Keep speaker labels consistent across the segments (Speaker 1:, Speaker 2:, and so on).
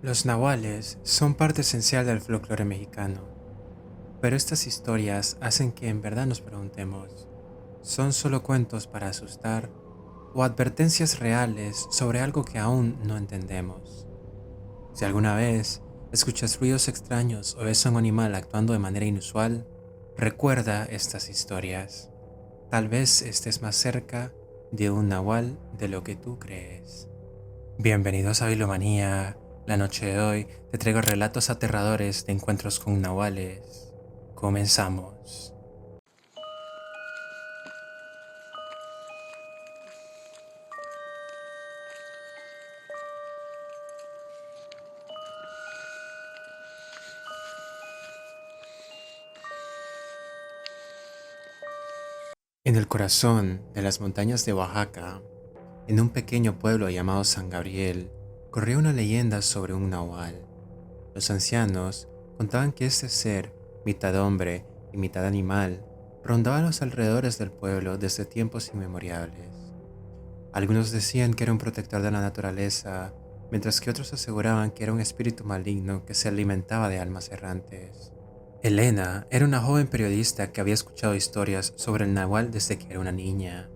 Speaker 1: Los nahuales son parte esencial del folclore mexicano, pero estas historias hacen que en verdad nos preguntemos, ¿son solo cuentos para asustar o advertencias reales sobre algo que aún no entendemos? Si alguna vez escuchas ruidos extraños o ves a un animal actuando de manera inusual, recuerda estas historias. Tal vez estés más cerca de un nahual de lo que tú crees. Bienvenidos a Bilomanía. La noche de hoy te traigo relatos aterradores de encuentros con nahuales. Comenzamos. En el corazón de las montañas de Oaxaca, en un pequeño pueblo llamado San Gabriel, corría una leyenda sobre un nahual. Los ancianos contaban que este ser, mitad hombre y mitad animal, rondaba los alrededores del pueblo desde tiempos inmemoriales. Algunos decían que era un protector de la naturaleza, mientras que otros aseguraban que era un espíritu maligno que se alimentaba de almas errantes. Elena era una joven periodista que había escuchado historias sobre el nahual desde que era una niña.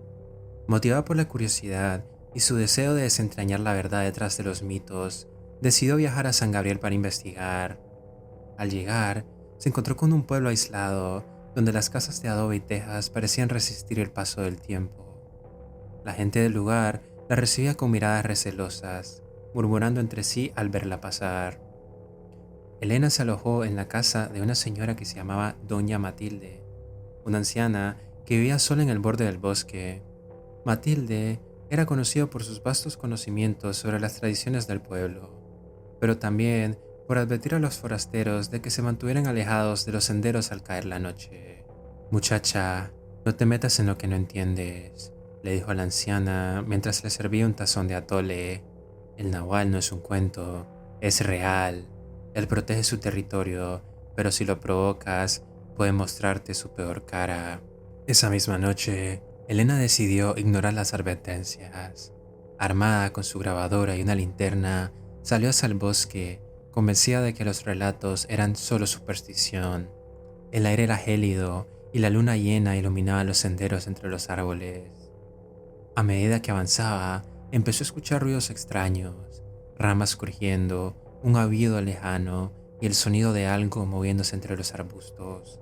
Speaker 1: Motivada por la curiosidad y su deseo de desentrañar la verdad detrás de los mitos, decidió viajar a San Gabriel para investigar. Al llegar, se encontró con un pueblo aislado, donde las casas de adobe y tejas parecían resistir el paso del tiempo. La gente del lugar la recibía con miradas recelosas, murmurando entre sí al verla pasar. Elena se alojó en la casa de una señora que se llamaba Doña Matilde, una anciana que vivía sola en el borde del bosque. Matilde era conocida por sus vastos conocimientos sobre las tradiciones del pueblo, pero también por advertir a los forasteros de que se mantuvieran alejados de los senderos al caer la noche. Muchacha, no te metas en lo que no entiendes, le dijo a la anciana mientras le servía un tazón de atole. El nahual no es un cuento, es real. Él protege su territorio, pero si lo provocas, puede mostrarte su peor cara. Esa misma noche, Elena decidió ignorar las advertencias. Armada con su grabadora y una linterna, salió hacia el bosque, convencida de que los relatos eran solo superstición. El aire era gélido y la luna llena iluminaba los senderos entre los árboles. A medida que avanzaba, empezó a escuchar ruidos extraños, ramas crujiendo, un aullido lejano y el sonido de algo moviéndose entre los arbustos.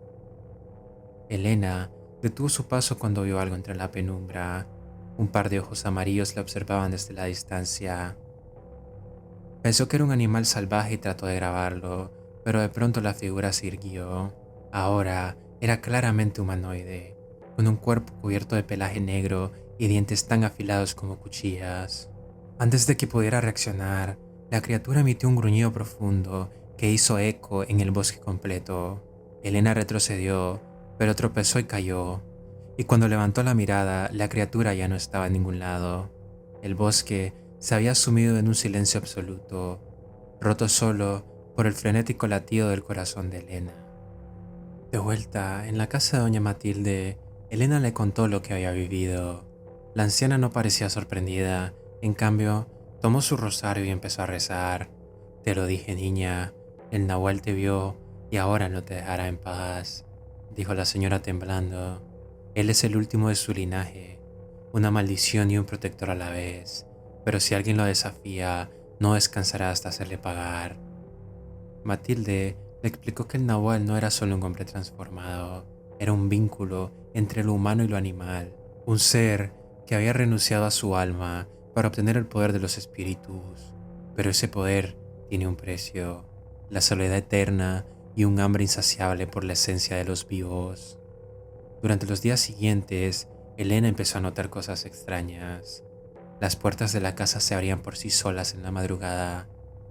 Speaker 1: Elena detuvo su paso cuando vio algo entre la penumbra. Un par de ojos amarillos la observaban desde la distancia. Pensó que era un animal salvaje y trató de grabarlo, pero de pronto la figura se irguió. Ahora era claramente humanoide, con un cuerpo cubierto de pelaje negro y dientes tan afilados como cuchillas. Antes de que pudiera reaccionar, la criatura emitió un gruñido profundo que hizo eco en el bosque completo. Elena retrocedió, pero tropezó y cayó, y cuando levantó la mirada, la criatura ya no estaba en ningún lado. El bosque se había sumido en un silencio absoluto, roto solo por el frenético latido del corazón de Elena. De vuelta en la casa de doña Matilde, Elena le contó lo que había vivido. La anciana no parecía sorprendida, en cambio, tomó su rosario y empezó a rezar. Te lo dije, niña, el nahual te vio y ahora no te dejará en paz, dijo la señora temblando. Él es el último de su linaje, una maldición y un protector a la vez, pero si alguien lo desafía, no descansará hasta hacerle pagar. Matilde le explicó que el nahual no era solo un hombre transformado, era un vínculo entre lo humano y lo animal, un ser que había renunciado a su alma para obtener el poder de los espíritus. Pero ese poder tiene un precio, la soledad eterna y un hambre insaciable por la esencia de los vivos. Durante los días siguientes, Elena empezó a notar cosas extrañas. Las puertas de la casa se abrían por sí solas en la madrugada.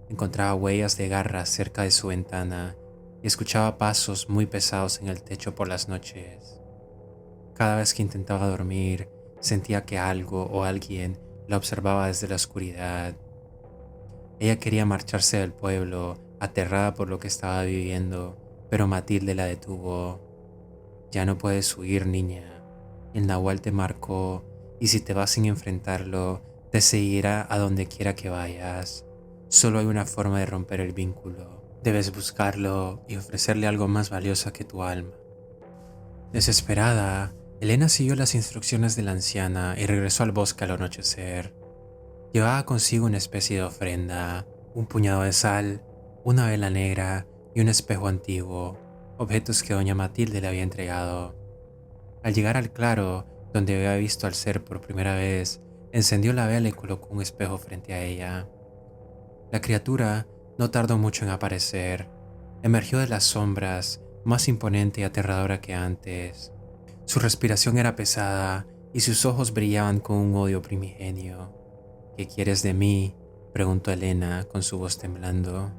Speaker 1: Encontraba huellas de garras cerca de su ventana y escuchaba pasos muy pesados en el techo por las noches. Cada vez que intentaba dormir, sentía que algo o alguien la observaba desde la oscuridad. Ella quería marcharse del pueblo, aterrada por lo que estaba viviendo, pero Matilde la detuvo. Ya no puedes huir, niña. El nahual te marcó y si te vas sin enfrentarlo, te seguirá a donde quiera que vayas. Solo hay una forma de romper el vínculo. Debes buscarlo y ofrecerle algo más valioso que tu alma. Desesperada, Elena siguió las instrucciones de la anciana y regresó al bosque al anochecer. Llevaba consigo una especie de ofrenda, un puñado de sal, una vela negra y un espejo antiguo, objetos que doña Matilde le había entregado. Al llegar al claro, donde había visto al ser por primera vez, encendió la vela y colocó un espejo frente a ella. La criatura no tardó mucho en aparecer. Emergió de las sombras, más imponente y aterradora que antes. Su respiración era pesada y sus ojos brillaban con un odio primigenio. ¿Qué quieres de mí?, preguntó Elena con su voz temblando.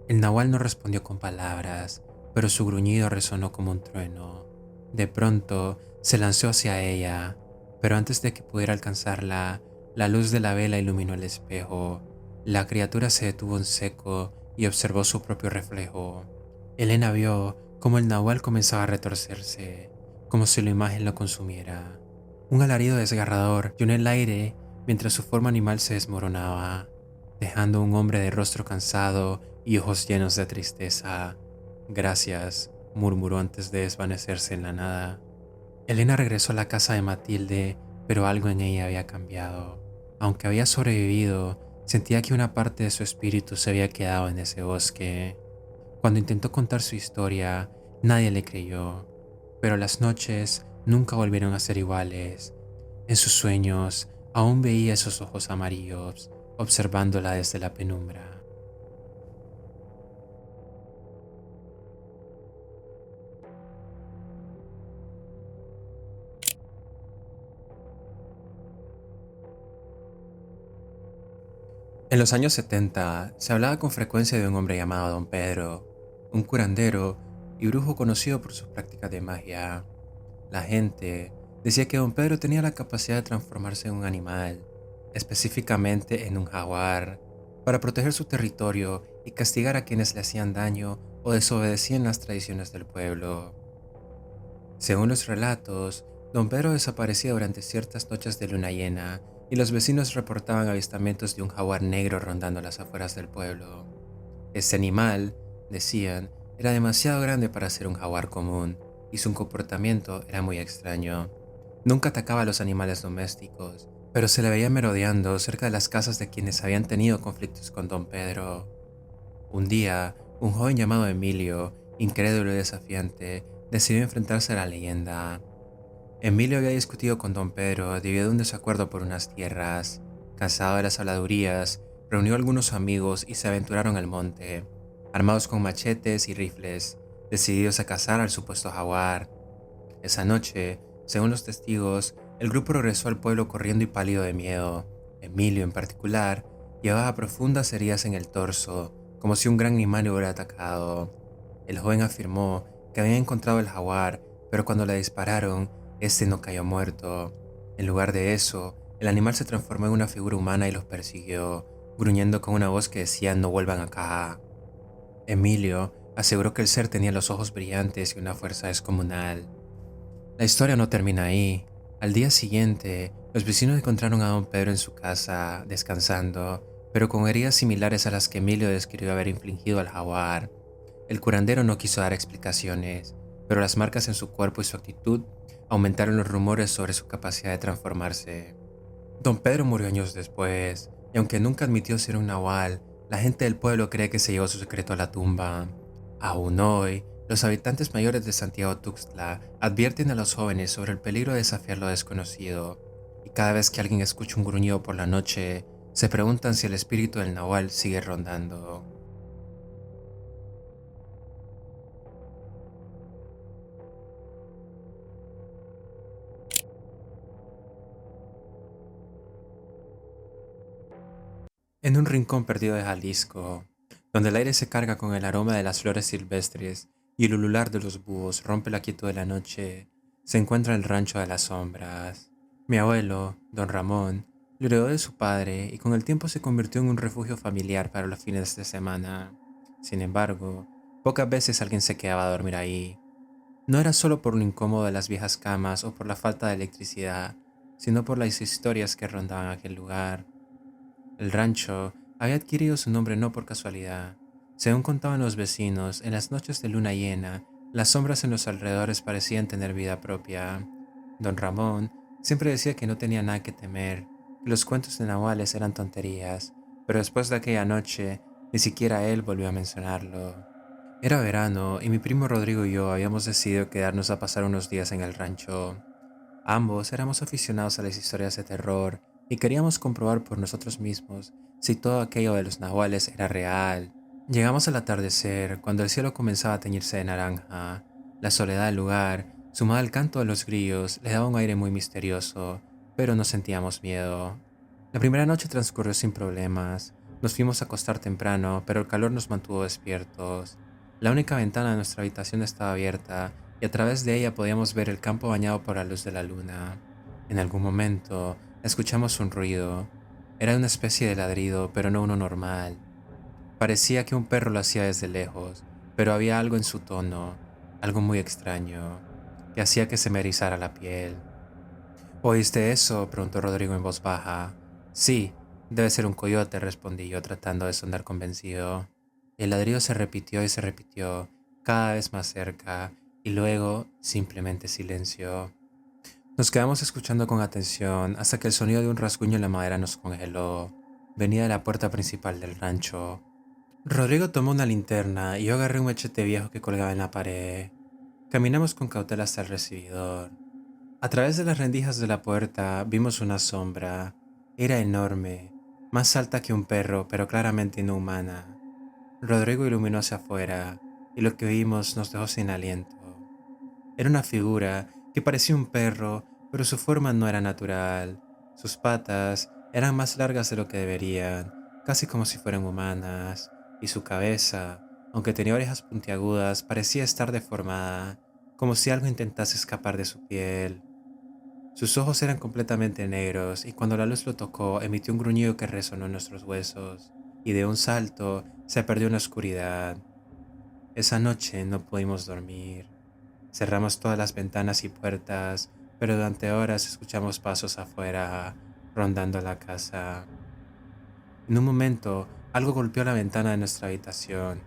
Speaker 1: El nahual no respondió con palabras, pero su gruñido resonó como un trueno. De pronto se lanzó hacia ella, pero antes de que pudiera alcanzarla, la luz de la vela iluminó el espejo. La criatura se detuvo en seco y observó su propio reflejo. Elena vio cómo el nahual comenzaba a retorcerse, como si la imagen lo consumiera. Un alarido desgarrador llenó el aire mientras su forma animal se desmoronaba, dejando a un hombre de rostro cansado y ojos llenos de tristeza. Gracias, murmuró antes de desvanecerse en la nada. Elena regresó a la casa de Matilde, pero algo en ella había cambiado. Aunque había sobrevivido, sentía que una parte de su espíritu se había quedado en ese bosque. Cuando intentó contar su historia, nadie le creyó, pero las noches nunca volvieron a ser iguales. En sus sueños, aún veía esos ojos amarillos, observándola desde la penumbra. En los años 70 se hablaba con frecuencia de un hombre llamado Don Pedro, un curandero y brujo conocido por sus prácticas de magia. La gente decía que Don Pedro tenía la capacidad de transformarse en un animal, específicamente en un jaguar, para proteger su territorio y castigar a quienes le hacían daño o desobedecían las tradiciones del pueblo. Según los relatos, Don Pedro desaparecía durante ciertas noches de luna llena y los vecinos reportaban avistamientos de un jaguar negro rondando las afueras del pueblo. Este animal, decían, era demasiado grande para ser un jaguar común y su comportamiento era muy extraño. Nunca atacaba a los animales domésticos, pero se le veía merodeando cerca de las casas de quienes habían tenido conflictos con Don Pedro. Un día, un joven llamado Emilio, incrédulo y desafiante, decidió enfrentarse a la leyenda. Emilio había discutido con Don Pedro debido a un desacuerdo por unas tierras. Cansado de las habladurías, reunió a algunos amigos y se aventuraron al monte, armados con machetes y rifles, decididos a cazar al supuesto jaguar. Esa noche, según los testigos, el grupo regresó al pueblo corriendo y pálido de miedo. Emilio, en particular, llevaba profundas heridas en el torso, como si un gran animal le hubiera atacado. El joven afirmó que había encontrado el jaguar, pero cuando le dispararon, este no cayó muerto. En lugar de eso, el animal se transformó en una figura humana y los persiguió, gruñendo con una voz que decía "no vuelvan acá". Emilio aseguró que el ser tenía los ojos brillantes y una fuerza descomunal. La historia no termina ahí. Al día siguiente, los vecinos encontraron a don Pedro en su casa, descansando, pero con heridas similares a las que Emilio describió haber infligido al jaguar. El curandero no quiso dar explicaciones, pero las marcas en su cuerpo y su actitud aumentaron los rumores sobre su capacidad de transformarse. Don Pedro murió años después, y aunque nunca admitió ser un nahual, la gente del pueblo cree que se llevó su secreto a la tumba. Aún hoy, los habitantes mayores de Santiago Tuxtla advierten a los jóvenes sobre el peligro de desafiar lo desconocido, y cada vez que alguien escucha un gruñido por la noche, se preguntan si el espíritu del nahual sigue rondando. En un rincón perdido de Jalisco, donde el aire se carga con el aroma de las flores silvestres y el ulular de los búhos rompe la quietud de la noche, se encuentra el rancho de las sombras. Mi abuelo, don Ramón, lo heredó de su padre y con el tiempo se convirtió en un refugio familiar para los fines de semana. Sin embargo, pocas veces alguien se quedaba a dormir ahí. No era solo por lo incómodo de las viejas camas o por la falta de electricidad, sino por las historias que rondaban aquel lugar. El rancho Había adquirido su nombre no por casualidad. Según contaban los vecinos, en las noches de luna llena, las sombras en los alrededores parecían tener vida propia. Don Ramón siempre decía que no tenía nada que temer, que los cuentos de nahuales eran tonterías, pero después de aquella noche, ni siquiera él volvió a mencionarlo. Era verano y mi primo Rodrigo y yo habíamos decidido quedarnos a pasar unos días en el rancho. Ambos éramos aficionados a las historias de terror y queríamos comprobar por nosotros mismos si todo aquello de los nahuales era real. Llegamos al atardecer, cuando el cielo comenzaba a teñirse de naranja. La soledad del lugar, sumada al canto de los grillos, le daba un aire muy misterioso, pero no sentíamos miedo. La primera noche transcurrió sin problemas. Nos fuimos a acostar temprano, pero el calor nos mantuvo despiertos. La única ventana de nuestra habitación estaba abierta y a través de ella podíamos ver el campo bañado por la luz de la luna. En algún momento escuchamos un ruido. Era una especie de ladrido, pero no uno normal. Parecía que un perro lo hacía desde lejos, pero había algo en su tono, algo muy extraño, que hacía que se me erizara la piel. ¿Oíste eso?, preguntó Rodrigo en voz baja. Sí, debe ser un coyote, respondí yo tratando de sonar convencido. El ladrido se repitió y se repitió, cada vez más cerca, y luego simplemente silencio. Nos quedamos escuchando con atención hasta que el sonido de un rasguño en la madera nos congeló. Venía de la puerta principal del rancho. Rodrigo tomó una linterna y yo agarré un machete viejo que colgaba en la pared. Caminamos con cautela hasta el recibidor. A través de las rendijas de la puerta vimos una sombra. Era enorme, más alta que un perro, pero claramente no humana. Rodrigo iluminó hacia afuera, y lo que vimos nos dejó sin aliento. Era una figura que parecía un perro, pero su forma no era natural. Sus patas eran más largas de lo que deberían, casi como si fueran humanas, y su cabeza, aunque tenía orejas puntiagudas, parecía estar deformada, como si algo intentase escapar de su piel. Sus ojos eran completamente negros y cuando la luz lo tocó emitió un gruñido que resonó en nuestros huesos, y de un salto se perdió en la oscuridad. Esa noche no pudimos dormir. Cerramos todas las ventanas y puertas, pero durante horas escuchamos pasos afuera, rondando la casa. En un momento, algo golpeó la ventana de nuestra habitación.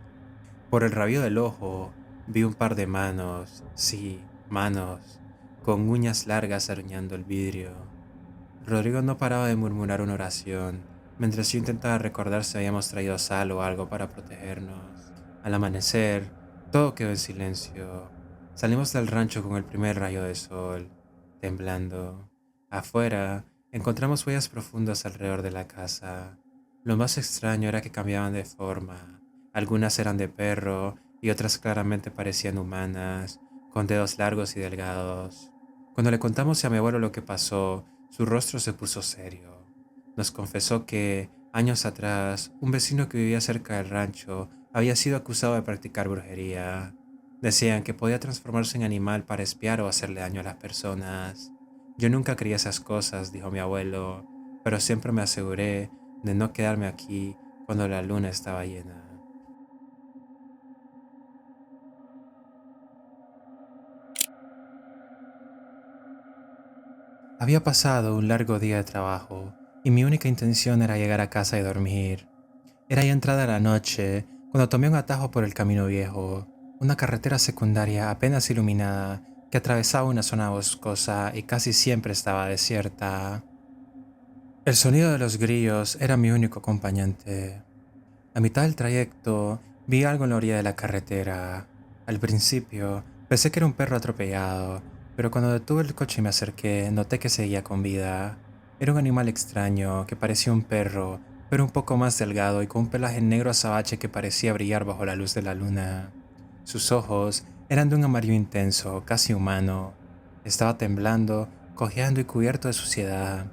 Speaker 1: Por el rabillo del ojo, vi un par de manos, sí, manos, con uñas largas arañando el vidrio. Rodrigo no paraba de murmurar una oración, mientras yo intentaba recordar si habíamos traído sal o algo para protegernos. Al amanecer, todo quedó en silencio. Salimos del rancho con el primer rayo de sol, temblando. Afuera, encontramos huellas profundas alrededor de la casa. Lo más extraño era que cambiaban de forma. Algunas eran de perro y otras claramente parecían humanas, con dedos largos y delgados. Cuando le contamos a mi abuelo lo que pasó, su rostro se puso serio. Nos confesó que, años atrás, un vecino que vivía cerca del rancho había sido acusado de practicar brujería. Decían que podía transformarse en animal para espiar o hacerle daño a las personas. Yo nunca creí esas cosas, dijo mi abuelo, pero siempre me aseguré de no quedarme aquí cuando la luna estaba llena. Había pasado un largo día de trabajo y mi única intención era llegar a casa y dormir. Era ya entrada la noche cuando tomé un atajo por el camino viejo, una carretera secundaria apenas iluminada que atravesaba una zona boscosa y casi siempre estaba desierta. El sonido de los grillos era mi único acompañante. A mitad del trayecto vi algo en la orilla de la carretera. Al principio pensé que era un perro atropellado, pero cuando detuve el coche y me acerqué, noté que seguía con vida. Era un animal extraño que parecía un perro, pero un poco más delgado y con un pelaje negro azabache que parecía brillar bajo la luz de la luna. Sus ojos eran de un amarillo intenso, casi humano. Estaba temblando, cojeando y cubierto de suciedad.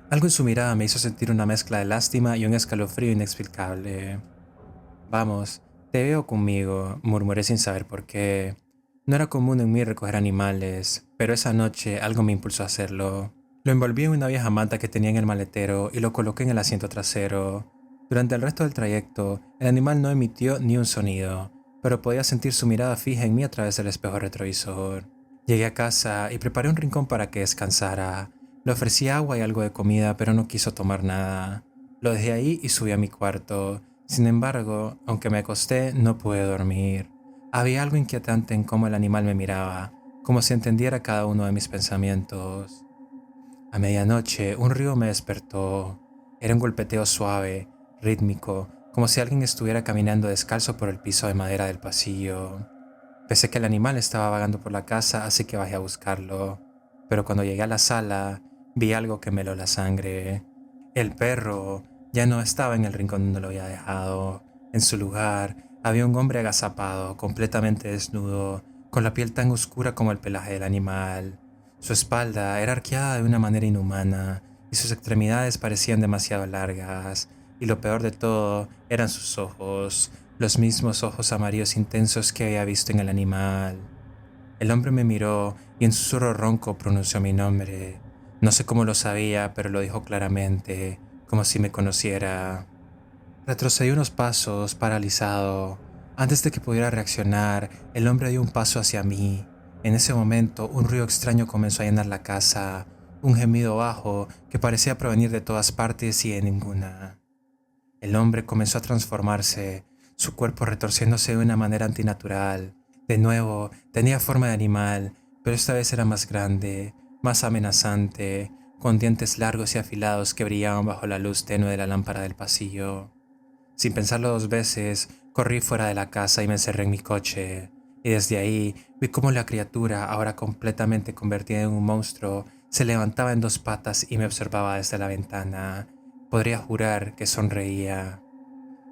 Speaker 1: Algo en su mirada me hizo sentir una mezcla de lástima y un escalofrío inexplicable. Vamos, te veo conmigo, murmuré sin saber por qué. No era común en mí recoger animales, pero esa noche algo me impulsó a hacerlo. Lo envolví en una vieja manta que tenía en el maletero y lo coloqué en el asiento trasero. Durante el resto del trayecto, el animal no emitió ni un sonido, pero podía sentir su mirada fija en mí a través del espejo retrovisor. Llegué a casa y preparé un rincón para que descansara. Le ofrecí agua y algo de comida, pero no quiso tomar nada. Lo dejé ahí y subí a mi cuarto. Sin embargo, aunque me acosté, no pude dormir. Había algo inquietante en cómo el animal me miraba, como si entendiera cada uno de mis pensamientos. A medianoche, un río me despertó. Era un golpeteo suave, rítmico, como si alguien estuviera caminando descalzo por el piso de madera del pasillo. Pensé que el animal estaba vagando por la casa, así que bajé a buscarlo. Pero cuando llegué a la sala, vi algo que me heló la sangre. El perro ya no estaba en el rincón donde lo había dejado. En su lugar, había un hombre agazapado, completamente desnudo, con la piel tan oscura como el pelaje del animal. Su espalda era arqueada de una manera inhumana, y sus extremidades parecían demasiado largas. Y lo peor de todo eran sus ojos, los mismos ojos amarillos intensos que había visto en el animal. El hombre me miró y en susurro ronco pronunció mi nombre. No sé cómo lo sabía, pero lo dijo claramente, como si me conociera. Retrocedí unos pasos, paralizado. Antes de que pudiera reaccionar, el hombre dio un paso hacia mí. En ese momento, un ruido extraño comenzó a llenar la casa, un gemido bajo que parecía provenir de todas partes y de ninguna. El hombre comenzó a transformarse, su cuerpo retorciéndose de una manera antinatural. De nuevo, tenía forma de animal, pero esta vez era más grande, más amenazante, con dientes largos y afilados que brillaban bajo la luz tenue de la lámpara del pasillo. Sin pensarlo dos veces, corrí fuera de la casa y me encerré en mi coche. Y desde ahí vi cómo la criatura, ahora completamente convertida en un monstruo, se levantaba en dos patas y me observaba desde la ventana. Podría jurar que sonreía.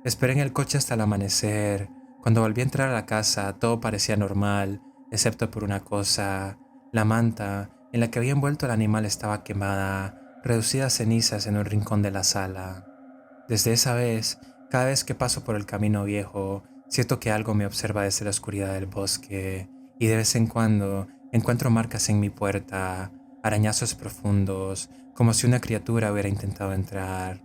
Speaker 1: Esperé en el coche hasta el amanecer. Cuando volví a entrar a la casa, todo parecía normal, excepto por una cosa. La manta en la que había envuelto al animal estaba quemada, reducida a cenizas en un rincón de la sala. Desde esa vez, cada vez que paso por el camino viejo, siento que algo me observa desde la oscuridad del bosque, y de vez en cuando encuentro marcas en mi puerta, arañazos profundos, como si una criatura hubiera intentado entrar.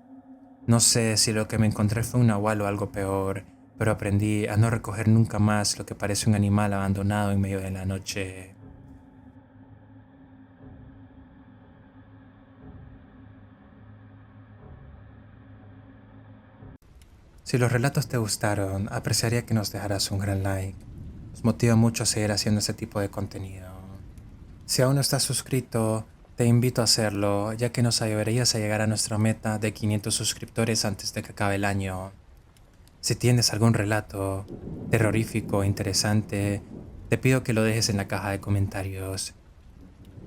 Speaker 1: No sé si lo que me encontré fue un nahual o algo peor, pero aprendí a no recoger nunca más lo que parece un animal abandonado en medio de la noche. Si los relatos te gustaron, apreciaría que nos dejaras un gran like. Nos motiva mucho a seguir haciendo este tipo de contenido. Si aún no estás suscrito, te invito a hacerlo, ya que nos ayudarías a llegar a nuestra meta de 500 suscriptores antes de que acabe el año. Si tienes algún relato terrorífico o interesante, te pido que lo dejes en la caja de comentarios.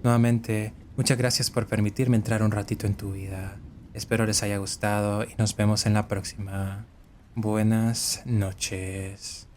Speaker 1: Nuevamente, muchas gracias por permitirme entrar un ratito en tu vida. Espero les haya gustado y nos vemos en la próxima. Buenas noches.